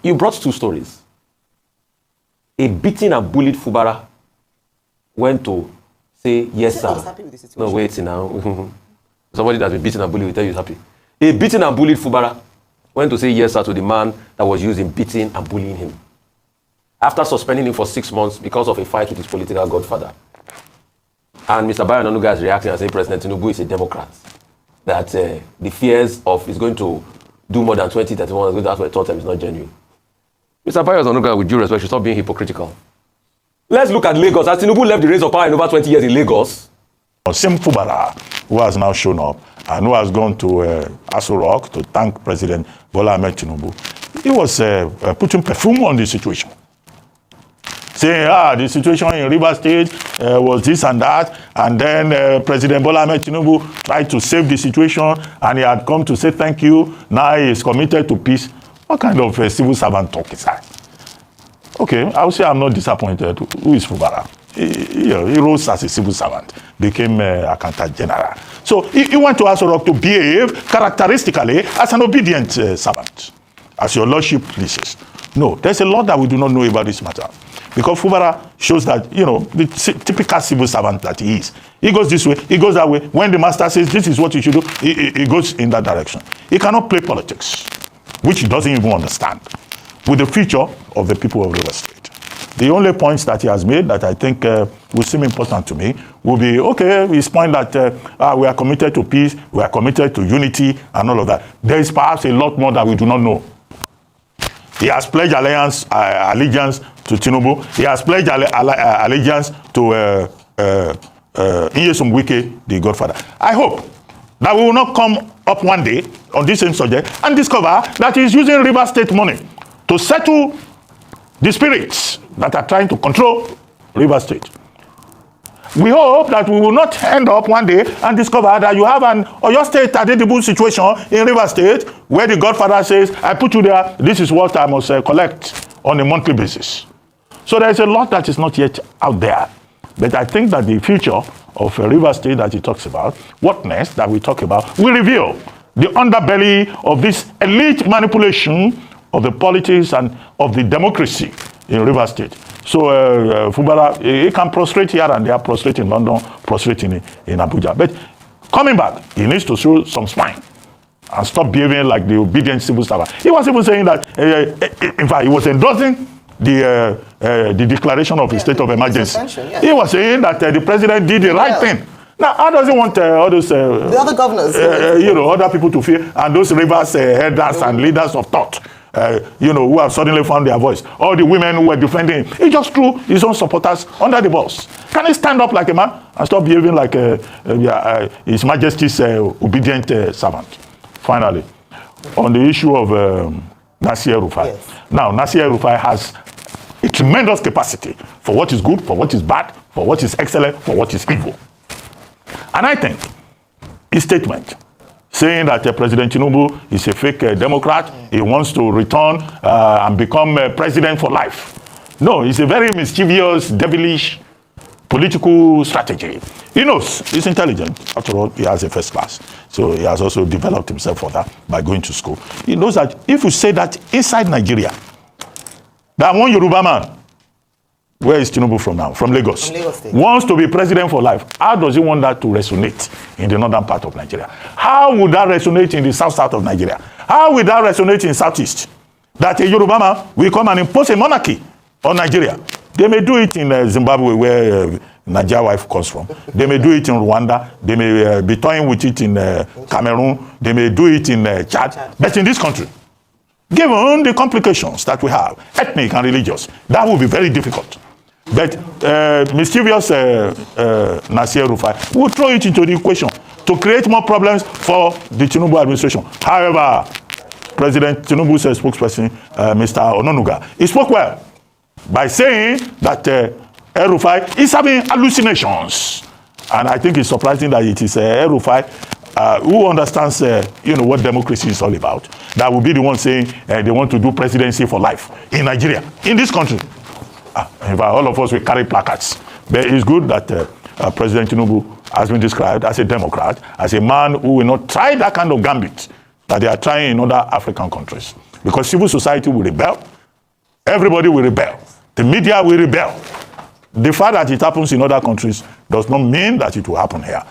you brought two stories. A beaten and bullied Fubara went to say, yes, sir. Happy with the situation. No, wait now. Somebody that's been beaten and bullied will tell you he's happy. A beaten and bullied Fubara went to say, yes, sir, to the man that was using beating and bullying him. After suspending him for 6 months because of a fight with his political godfather. And Mr. Bayo Onanuga is reacting and saying President Tinubu is a Democrat. That the fears of he's going to do more than 2031 is going to have a thought is not genuine. Mr. Bayo Onanuga, with due respect, should stop being hypocritical. Let's look at Lagos. As Tinubu left the reins of power in over 20 years in Lagos. Same Fubara, who has now shown up and who has gone to Aso Rock to thank President Bola Tinubu, he was putting perfume on the situation. Saying, the situation in Rivers State was this and that, and then President Bola Tinubu tried to save the situation, and he had come to say thank you. Now he is committed to peace. What kind of civil servant talk is that? Okay, I would say I'm not disappointed. Who is Fubara? He rose as a civil servant, became accountant general. So he went to Aso Rock to behave characteristically as an obedient servant, as your lordship pleases. No, there's a lot that we do not know about this matter. Because Fubara shows that, the typical civil servant that he is. He goes this way, he goes that way. When the master says this is what you should do, he goes in that direction. He cannot play politics, which he doesn't even understand, with the future of the people of Rivers State. The only points that he has made that I think will seem important to me will be, okay, his point that we are committed to peace, we are committed to unity, and all of that. There is perhaps a lot more that we do not know. He has pledged allegiance to Tinubu. He has pledged allegiance to Wike, the Godfather. I hope that we will not come up one day on this same subject and discover that he is using Rivers State money to settle the spirits that are trying to control Rivers State. We hope that we will not end up one day and discover that you have an Oyo State identical situation in Rivers State where the Godfather says, I put you there, this is what I must collect on a monthly basis. So there's a lot that is not yet out there. But I think that the future of Rivers State that he talks about, what next that we talk about, will reveal the underbelly of this elite manipulation of the politics and of the democracy in Rivers State. So Fubara, he can prostrate here and there, prostrate in London, prostrate in Abuja. But coming back, he needs to show some spine and stop behaving like the obedient civil servant. He was even saying that, in fact, he was endorsing the declaration of a state of emergency. Yes. He was saying that the president did the right thing. Now, how does he want all those the other governors, other people to fear, and those Rivers headers and leaders of thought, who have suddenly found their voice? All the women who were defending him, he just threw his own supporters under the bus. Can he stand up like a man and stop behaving like His Majesty's obedient servant? Finally, on the issue of Nasir El-Rufai. Yes. Now, Nasir El-Rufai has a tremendous capacity for what is good, for what is bad, for what is excellent, for what is evil. And I think his statement saying that President Tinubu is a fake Democrat, he wants to return and become president for life. No, it's a very mischievous, devilish political strategy. He knows, he's intelligent. After all, he has a first class. So he has also developed himself for that by going to school. He knows that if you say that inside Nigeria, that one Yoruba man, where is Tinubu from now? From Lagos. State. Wants to be president for life. How does he want that to resonate in the northern part of Nigeria? How would that resonate in the south of Nigeria? How will that resonate in southeast? That a Yoruba man will come and impose a monarchy on Nigeria. They may do it in Zimbabwe, where Nigeria's wife comes from. They may do it in Rwanda. They may be toying with it in Cameroon. They may do it in Chad. But in this country, given the complications that we have, ethnic and religious, that will be very difficult. But mischievous Nasir El-Rufai will throw it into the equation to create more problems for the Tinubu administration. However, President Tinubu's spokesperson, Mr. Onanuga, he spoke well by saying that El-Rufai is having hallucinations. And I think it's surprising that it is El-Rufai who understands what democracy is all about, that will be the one saying they want to do presidency for life in Nigeria, in this country. In fact, all of us will carry placards. But it's good that President Tinubu has been described as a Democrat, as a man who will not try that kind of gambit that they are trying in other African countries. Because civil society will rebel, Everybody will rebel. The media will rebel. The fact that it happens in other countries does not mean that it will happen here.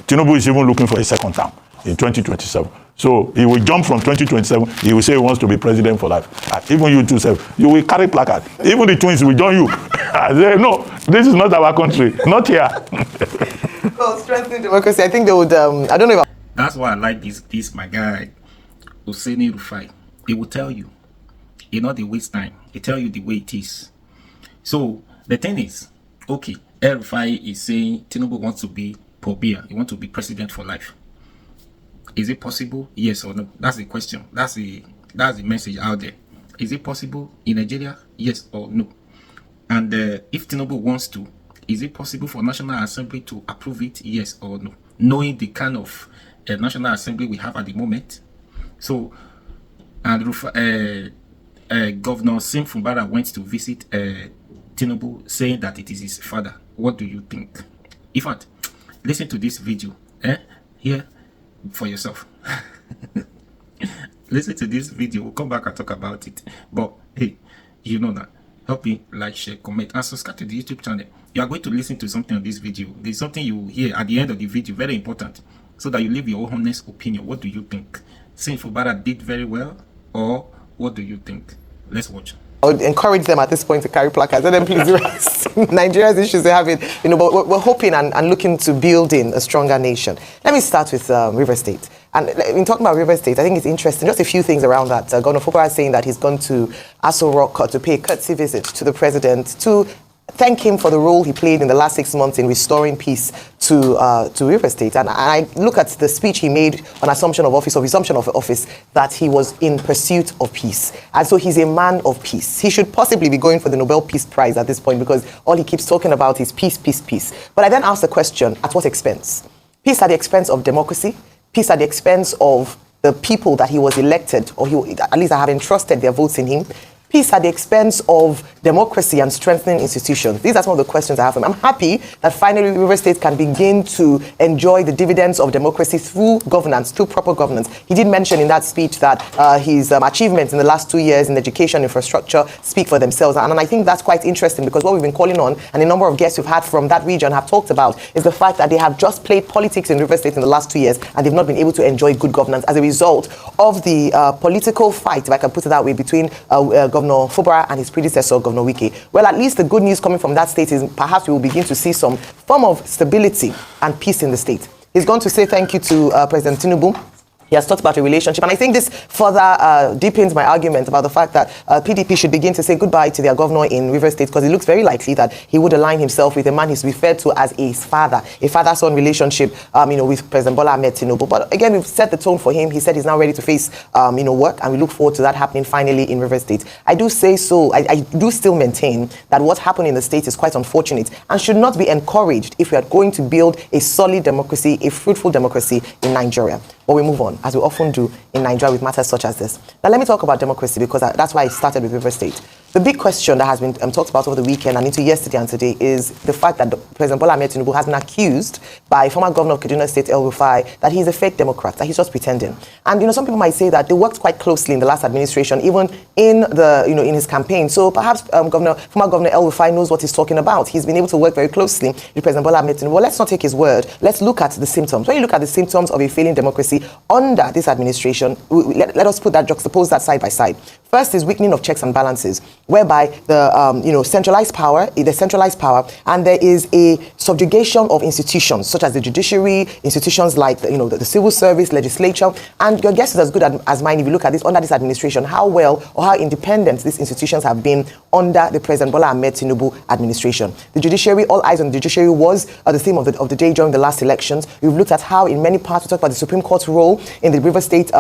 Tinubu is even looking for a second term in 2027. So he will jump from 2027. He will say he wants to be president for life. Even you too, sir, you will carry placard. Even the twins will join you. I say, no, this is not our country. Not here. Well, strengthening democracy, I think they would, I don't know if... That's why I like this my guy, El-Rufai. He will tell you. He not they waste time. He tell you the way it is. So the thing is, okay, El-Rufai is saying Tinubu wants to be Pobia. He wants to be president for life. Is it possible? Yes or no? That's the question. That's the message out there. Is it possible in Nigeria? Yes or no? And if Tinubu wants to, is it possible for National Assembly to approve it? Yes or no? Knowing the kind of National Assembly we have at the moment. So, and Governor Fubara went to visit Tinubu, saying that it is his father. What do you think? In fact, listen to this video here for yourself. Listen to this video. We'll come back and talk about it. But hey, you know that. Help me like, share, comment, and subscribe to the YouTube channel. You are going to listen to something on this video. There's something you will hear at the end of the video, very important, so that you leave your honest opinion. What do you think? Saying Fubara did very well, or what do you think? Let's watch. I would encourage them at this point to carry placards. Let them please rest. Nigeria's issues they have it, but we're hoping and looking to build in a stronger nation. Let me start with River State. And in talking about River State, I think it's interesting, just a few things around that. Governor Fubara is saying that he's gone to Aso Rock to pay a courtesy visit to the president to thank him for the role he played in the last 6 months in restoring peace to River State. And I look at the speech he made on assumption of office, or resumption of office, that he was in pursuit of peace. And so he's a man of peace. He should possibly be going for the Nobel Peace Prize at this point, because all he keeps talking about is peace, peace, peace. But I then ask the question, at what expense? Peace at the expense of democracy? Peace at the expense of the people that he was elected, or at least I have entrusted their votes in him? Peace at the expense of democracy and strengthening institutions? These are some of the questions I have for him. I'm happy that finally River State can begin to enjoy the dividends of democracy through governance, through proper governance. He did mention in that speech that his achievements in the last 2 years in education infrastructure speak for themselves. And I think that's quite interesting, because what we've been calling on, and a number of guests we've had from that region have talked about, is the fact that they have just played politics in River State in the last 2 years, and they've not been able to enjoy good governance as a result of the political fight, if I can put it that way, between Governor Fubara and his predecessor, Governor Wike. Well, at least the good news coming from that state is perhaps we will begin to see some form of stability and peace in the state. He's going to say thank you to President Tinubu. He has talked about a relationship, and I think this further deepens my argument about the fact that PDP should begin to say goodbye to their governor in River State, because it looks very likely that he would align himself with a man he's referred to as his father, a father-son relationship, with President Bola Tinubu. But again, we've set the tone for him. He said he's now ready to face, work, and we look forward to that happening finally in River State. I do say so. I do still maintain that what happened in the state is quite unfortunate and should not be encouraged if we are going to build a solid democracy, a fruitful democracy in Nigeria. But we move on, as we often do in Nigeria with matters such as this. Now, let me talk about democracy, because that's why I started with River State. The big question that has been talked about over the weekend and into yesterday and today is the fact that President Bola Tinubu has been accused by former Governor of Kaduna State, El-Rufai, that he's a fake Democrat, that he's just pretending. And, some people might say that they worked quite closely in the last administration, even in the, in his campaign. So perhaps former Governor El-Rufai knows what he's talking about. He's been able to work very closely with President Bola Tinubu. Well, let's not take his word. Let's look at the symptoms. When you look at the symptoms of a failing democracy under this administration, let us juxtapose that side by side. First is weakening of checks and balances, whereby the centralized power, and there is a subjugation of institutions such as the judiciary, institutions like the civil service, legislature, and your guess is as good as mine if you look at this under this administration, how well or how independent these institutions have been under the President Bola Tinubu administration. The judiciary, all eyes on the judiciary, was the theme of the day during the last elections. We've looked at how in many parts we talked about the Supreme Court's role in the River State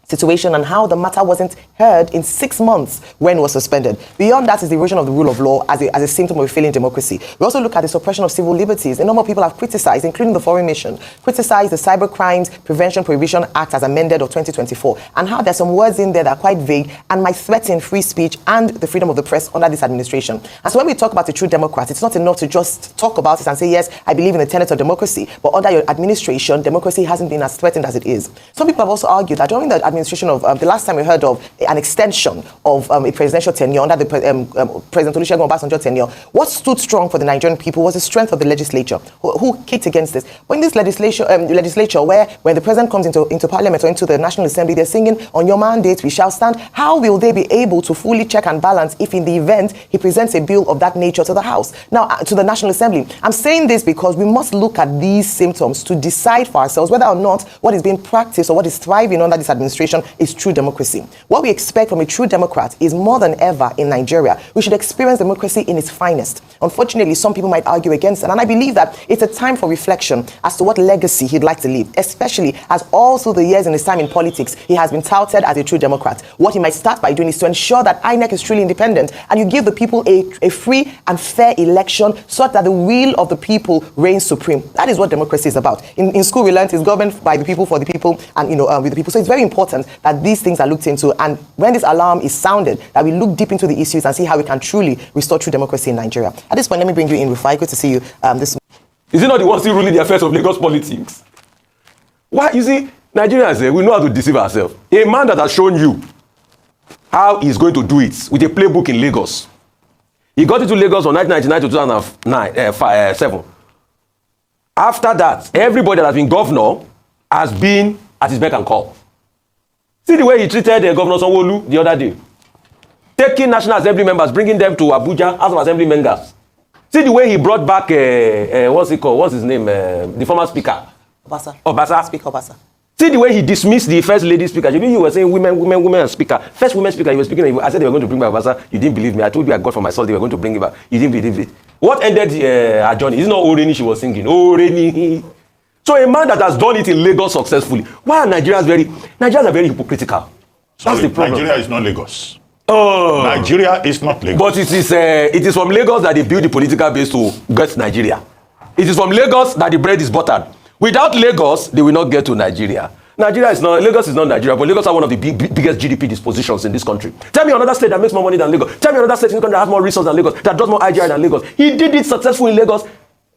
situation and how the matter wasn't heard in 6 months when it was suspended. Beyond that is the erosion of the rule of law as a symptom of a failing democracy. We also look at the suppression of civil liberties. A number of people have criticized, including the Foreign Nation, criticized the Cyber Crimes Prevention Prohibition Act as amended of 2024, and how there's some words in there that are quite vague and might threaten free speech and the freedom of the press under this administration. And so when we talk about the true Democrats, it's not enough to just talk about it and say, yes, I believe in the tenets of democracy, but under your administration, democracy hasn't been as threatened as it is. Some people have also argued that during the administration administration of, the last time we heard of an extension of a presidential tenure under the President Olusegun Obasanjo tenure, what stood strong for the Nigerian people was the strength of the legislature, who kicked against this. When this legislature, where when the president comes into parliament or into the National Assembly, they're singing, "On your mandate we shall stand." How will they be able to fully check and balance if in the event he presents a bill of that nature to the House, now to the National Assembly? I'm saying this because we must look at these symptoms to decide for ourselves whether or not what is being practiced or what is thriving under this administration is true democracy. What we expect from a true Democrat is more than ever in Nigeria. We should experience democracy in its finest. Unfortunately, some people might argue against it, and I believe that it's a time for reflection as to what legacy he'd like to leave, especially as all through the years in his time in politics, he has been touted as a true Democrat. What he might start by doing is to ensure that INEC is truly independent and you give the people a free and fair election so that the will of the people reigns supreme. That is what democracy is about. In school, we learned it's governed by the people, for the people, and with the people. So it's very important that these things are looked into, and when this alarm is sounded, that we look deep into the issues and see how we can truly restore true democracy in Nigeria. At this point, let me bring you in, Rufai. Good to see you. Is it not the ones still ruling the affairs of Lagos politics? Why? You see, Nigerians, we know how to deceive ourselves. A man that has shown you how he's going to do it with a playbook in Lagos. He got into Lagos from 1999 to 2007. After that, everybody that has been governor has been at his beck and call. See the way he treated Governor Sanwo-Olu the other day. Taking National Assembly members, bringing them to Abuja, House of Assembly members. See the way he brought back, what's he called? What's his name? The former speaker. Obasa. Speaker Obasa. See the way he dismissed the first lady speaker. You were saying women and speaker. First women speaker, you were speaking. I said they were going to bring back Obasa. You didn't believe me. I told you I got from myself they were going to bring it back. You didn't believe it. What ended her journey? It's not Oreni she was singing. Oreni. So a man that has done it in Lagos successfully. Why are Nigerians are very hypocritical. That's the problem. Nigeria is not Lagos. Oh. Nigeria is not Lagos. But it is from Lagos that they build the political base to get Nigeria. It is from Lagos that the bread is buttered. Without Lagos, they will not get to Nigeria. Lagos is not Nigeria, but Lagos are one of the biggest GDP dispositions in this country. Tell me another state that makes more money than Lagos. Tell me another state in the country that has more resources than Lagos, that does more IGR than Lagos. He did it successfully in Lagos.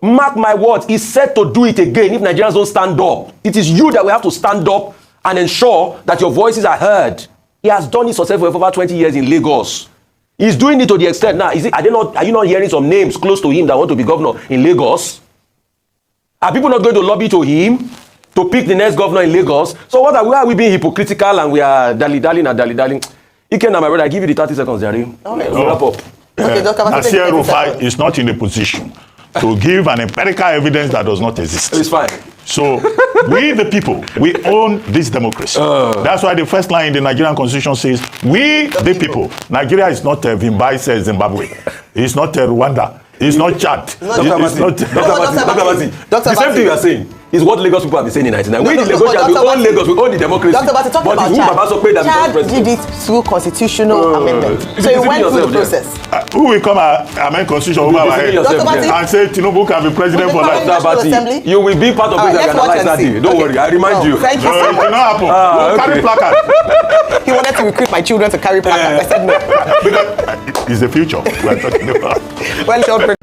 Mark my words, he's set to do it again if Nigerians don't stand up. It is you that will have to stand up and ensure that your voices are heard. He has done it successfully for over 20 years in Lagos. He's doing it to the extent now. Are you not hearing some names close to him that want to be governor in Lagos? Are people not going to lobby to him to pick the next governor in Lagos? So why are we being hypocritical and we are dally-dallying? Iken, my brother, I give you the 30 seconds, Jerry. Wrap up. Nasir El-Rufai is not in a position to give an empirical evidence that does not exist. It's fine. So we the people, we own this democracy. That's why the first line in the Nigerian constitution says, we the people. Nigeria is not Zimbabwe. It's not Rwanda. It's not Chad. Dr. Bati, the same thing you are saying is what Lagos people have been saying in 1999. We the Lagosians, we own Lagos, we own the democracy. But it's who Baba Sokwe that becomes president. Chad did it through constitutional amendment. So he went through the process. Who will come and amend constitution over our head and say Tinubu can be president for life? Dr. Bati, you will be part of it and analyze that day. Don't worry, I remind you. Thank you. No, it will not happen. We'll carry placard. He wanted to recruit my children to carry placards. I said no. Because it's the future we're talking about. Well,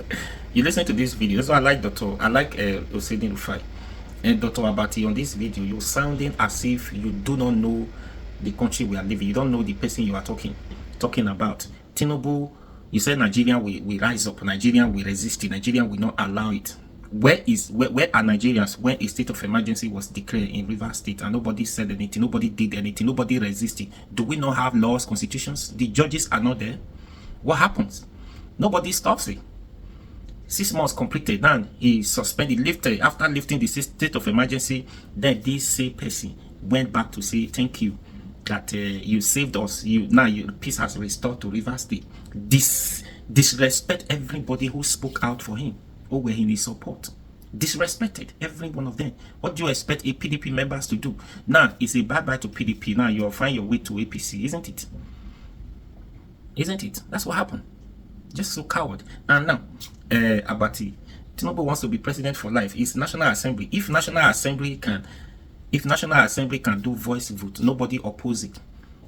you listen to this video. That's why I like El-Rufai. And Dr. Abati, on this video, you're sounding as if you do not know the country we are living. You don't know the person you are talking about. Tinubu, you said Nigeria will rise up, Nigeria will resist it, Nigeria will not allow it. Where are Nigerians when a state of emergency was declared in Rivers State and nobody said anything, nobody did anything, nobody resisted? Do we not have laws, constitutions? The judges are not there. What happens? Nobody stops it. 6 months completed, now he suspended, lifted. After lifting the state of emergency, then this same person went back to say thank you that you saved us. Now your peace has restored to Rivers State. Disrespect everybody who spoke out for him or were in his support. Disrespected every one of them. What do you expect a PDP members to do? Now it's a bye-bye to PDP. Now you'll find your way to APC, isn't it? Isn't it? That's what happened. Just so coward. And now Abati, Tinubu wants to be president for life. It's National Assembly. If National Assembly can do voice vote, nobody oppose it.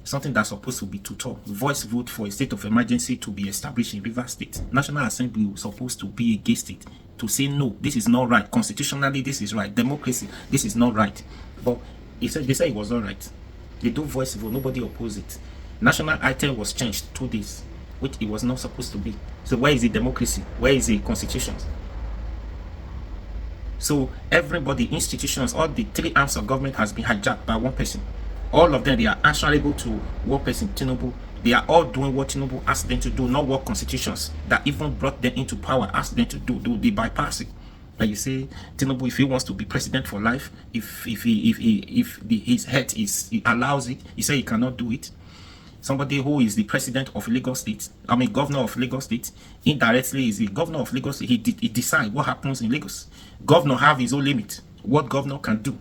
Something that's supposed to be tutor. Voice vote for a state of emergency to be established in Rivers State. National Assembly was supposed to be against it, to say no, this is not right. Constitutionally, this is right. Democracy, this is not right. But they said it was all right. They do voice vote, nobody oppose it. National item was changed 2 days, which it was not supposed to be. So where is the democracy? Where is the constitution? So everybody, institutions, all the 3 arms of government has been hijacked by one person. All of them, they are answerable to one person, Tinubu. They are all doing what Tinubu asked them to do, not what constitutions that even brought them into power asked them to do. They bypass it. Like you say, Tinubu, if he wants to be president for life, if his head he allows it, he said he cannot do it. Somebody who is the president of Lagos State, governor of Lagos State, indirectly is the governor of Lagos State. He decides what happens in Lagos. Governor have his own limit. What governor can do.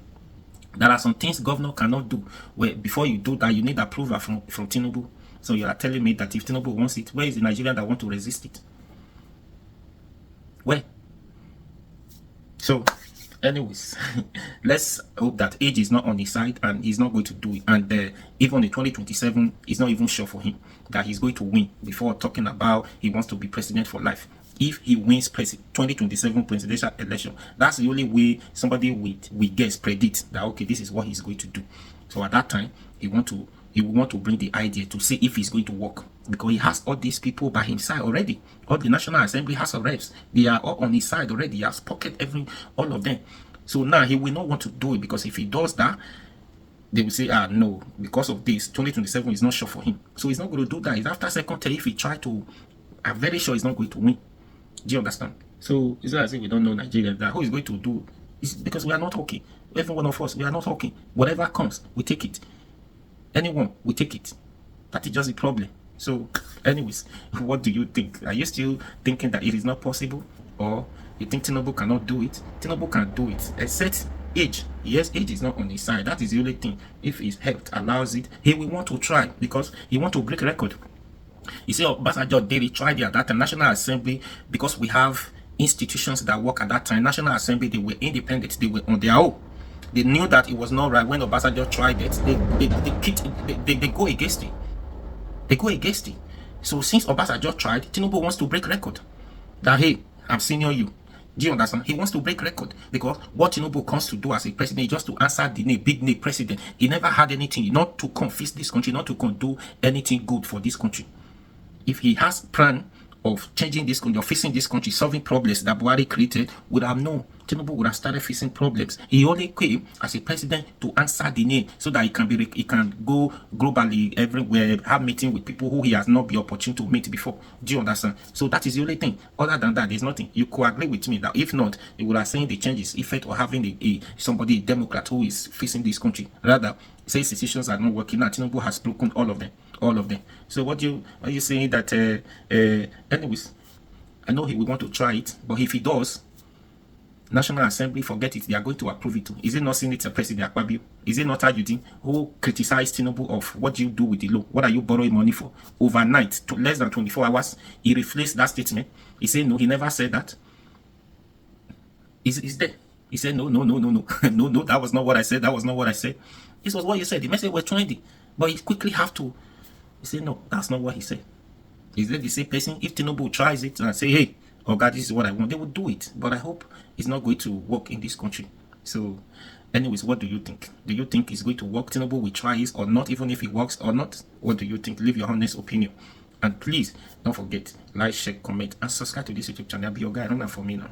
There are some things governor cannot do. Where before you do that, you need approval from Tinubu. So you are telling me that if Tinubu wants it, where is the Nigerian that want to resist it? Where? So, anyways, let's hope that age is not on his side and he's not going to do it. And even in 2027, it's not even sure for him that he's going to win before talking about he wants to be president for life. If he wins 2027 presidential election, that's the only way somebody with guess predict that, okay, this is what he's going to do. So at that time, he will want to bring the idea to see if he's going to work, because he has all these people by his side already. All the National Assembly House of Reps, they are all on his side already. He has pocketed all of them. So now he will not want to do it, because if he does that, they will say, no, because of this, 2027 is not sure for him. So he's not going to do that. It's after second term, if he try to, I'm very sure he's not going to win. Do you understand? So it's not as if we don't know Nigeria, that who is going to do. It's because we are not talking. Every one of us, we are not talking. Whatever comes, we take it. Anyone, we take it. That is just the problem. So, anyways, what do you think? Are you still thinking that it is not possible? Or you think Tinubu cannot do it? Tinubu can do it, except age. Yes, age is not on his side. That is the only thing. If his health allows it, he will want to try, because he want to break record. You see, Obasanjo did it, tried it at that time. National Assembly, because we have institutions that work at that time. National Assembly, they were independent. They were on their own. They knew that it was not right. When Obasanjo tried it, they go against it. They go against it. So since Obasanjo tried, Tinubu wants to break record. That, hey, I'm senior you. Do you understand? He wants to break record, because what Tinubu comes to do as a president is just to answer the name, big name president. He never had anything, not to confess this country, not to do anything good for this country. If he has plan of changing this country, of fixing this country, solving problems that Buhari created, would have known. Tinubu would have started fixing problems. He only came as a president to answer the name, so that he can go globally everywhere, have meeting with people who he has not been opportunity to meet before. Do you understand? So that is the only thing. Other than that, there's nothing. You could agree with me that if not, he would have seen the changes, effect of having somebody, a Democrat who is fixing this country. Rather, say institutions are not working. Now Tinubu has broken all of them. All of them. So are you saying that anyways, I know he will want to try it, but if he does, National Assembly, forget it, they are going to approve it too. Is it not Senator President Akpabio? Is it not Ajudin who criticized Tinubu of what you do with the law? What are you borrowing money for? Overnight, to less than 24 hours, he replaced that statement. He said no, he never said that. Is there? He said no, no, that was not what I said. That was not what I said. This was what you said. The message was trendy, but he quickly have to. He said, no, that's not what he said. Is that the same person? If Tinubu tries it and say, hey, oh God, this is what I want, they would do it. But I hope it's not going to work in this country. So, anyways, what do you think? Do you think it's going to work? Tinubu will try it or not, even if it works or not? What do you think? Leave your honest opinion. And please, don't forget, like, share, comment, and subscribe to this YouTube channel. Be your guy. Don't for me now.